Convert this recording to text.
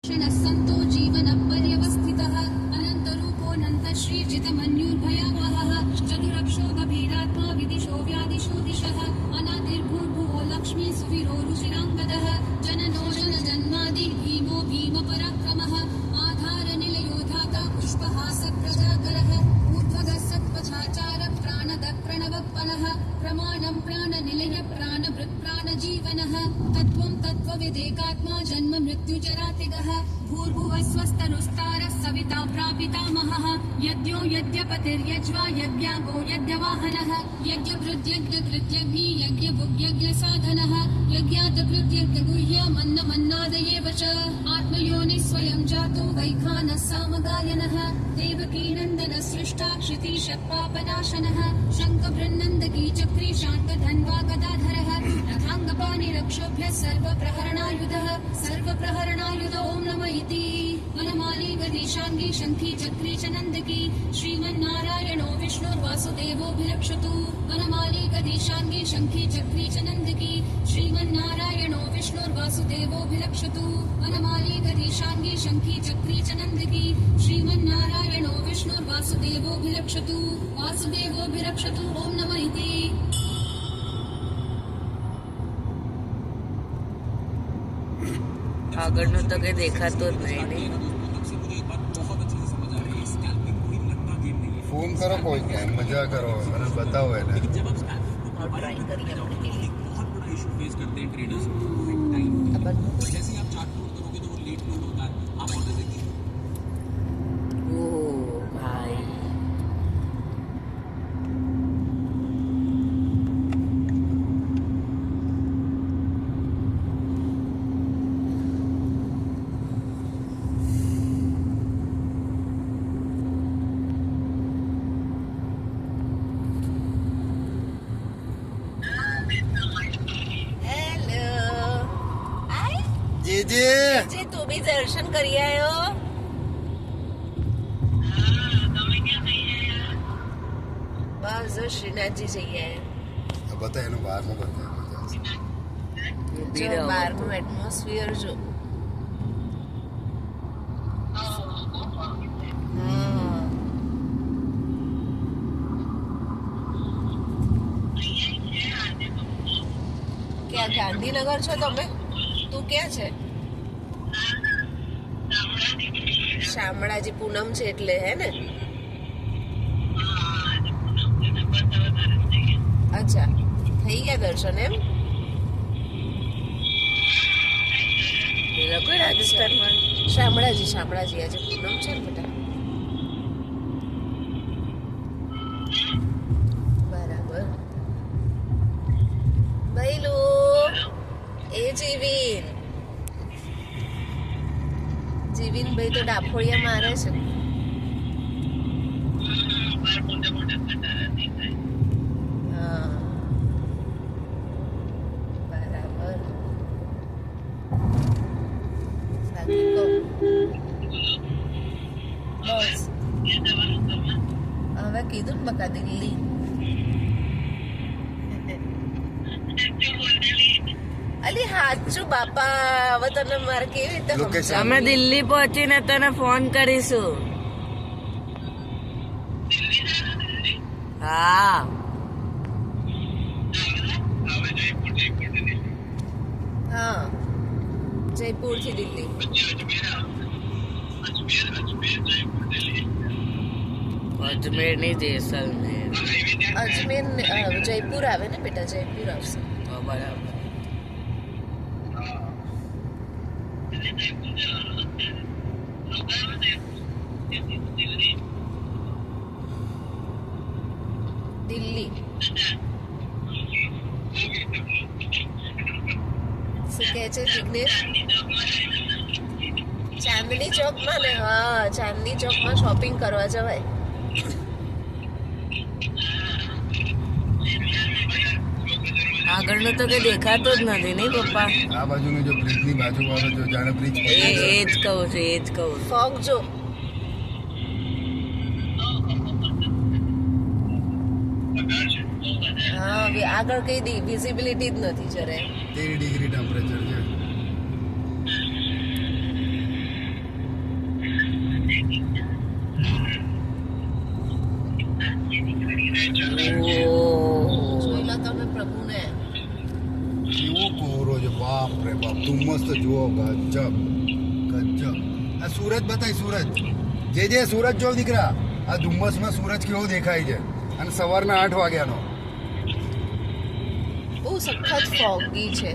संतो जीवन पर्यवस्थितः अनन्तरूपोऽनन्त श्रीर्जितमन्युर्भयावहः चतुरक्षो गभीरात्मा विदिशो व्यादिशो दिशः अनादिर्भूर्भुवो लक्ष्मी सुवीरो रुचिराङ्गदः जननो जनजन्मादि भीमो भीमपराक्रमः आधारनिलयो धाता पुष्पहासप्रजाकरः ऊर्ध्वगः सत्त्वचाचार प्राणद प्रणवप्पनः प्रमाणं प्राणनिलय प्राणभृत् प्राणजीवनः तत्त्वं तत्त्वविदेकात्मा जन्म मृत्युजरातिगः भूर्भुवः स्वस्तनुस्तारः सविता प्रापितामहः यज्ञो यज्ञपतिर्यज्वा यज्ञागो यज्ञवाहनः यज्ञभृद्यज्ञकृत्यग्नि यज्ञभुग्यज्ञसाधनः यज्ञातकृत्यज्ञगुह्यमन्नमन्नादयेव च आत्मयोनिः स्वयं जातो वैखानः सामगायनः देवकीनन्दनः सृष्टा क्षितिशपापनाशनः शङ्खभृन्नन्दकी चक्री शान्तधन्वा गदाधरः रथाङ्गपाणिरक्षोभ्यः सर्वप्रहरणायुधः सर्वप्रहरणायुध ॐ नमः इति वनमाली गदीशाङ्गी शङ्खी चक्री च नन्दकी श्रीमन्नारायणो विष्णुर्वासुदेवोऽभिरक्षतु वनमाली गदीशाङ्गी शङ्खी चक्री च नन्दकी श्रीमन्नारायणो विष्णुर्वासुदेवोऽभिरक्षतु वनमाली गदीशाङ्गी शङ्खी चक्री च नन्दकी श्रीमन्नारायणो विष्णुर्वासुदेवोऽभिरक्षतु वासुदेवोऽभिरक्षतु ॐ नमः इति આગળનું તો કઈ દેખાતો જ નહીં ને ફોન કરો કોઈ ટાઈમ મજા કરો મને બતાવો એને ટ્રાય કરીએ આપણે ઓ ભાઈ જીજી જે તું બી દર્શન કરી આવ્યો બસ જો શ્રીનાથજી જઈ આવ્યા બતા એનું બહારનું બતા જો બહારનું એટમોસ્ફિયર જો ક્યાં ગાંધીનગર છો તમે તું ક્યાં છે શામળાજી પૂનમ છે એટલે હે ને અચ્છા થઈ ગયા દર્શન એમ એ લોકો રાજસ્થાનમાં શામળાજી આજે પૂનમ છે ને બેટા બરાબર ભૈલું એ જીવીન ભાઈ તો ડાફોડિયા મારે છે હા બરાબર બાકી કહો બસ હવે કીધું ને બકા દિલ્હી અલી હાચું બાપા હવે તને મારે કેવી રીતે Location. અમે દિલ્હી પહોંચીને તને ફોન કરીશું હા હા જયપુર થી દિલ્હી અજમેર ની જેસલમેર અજમેર જયપુર આવે ને બેટા જયપુર આવશે બરાબર દિલ્હી શું કહે છે જિગ્નેશ ચાંદની ચોકમાં ને હા ચાંદની ચોકમાં શોપિંગ કરવા જવાય આગળનું તો કઈ દેખાતો જ નથી નહીં પપ્પા આ બાજુનું જો બ્રિજની બાજુ વાળો જો જાણે બ્રિજ એ જ કહું છું ફોગ જો હા આગળ કઈ વિઝિબિલિટી જ નથી જરાય 13 ડિગ્રી ટેમ્પરેચર છે બાપ રે બાપ ધુમ્મસ તો જુઓ ગજબ ગજબ. આ સુરત બતાય સુરત જે સુરત જો દીકરા આ ધુમ્મસમાં સુરત કેવો દેખાય છે અને સવારના 8 વાગ્યાનો. બહુ સખત ફોગી છે.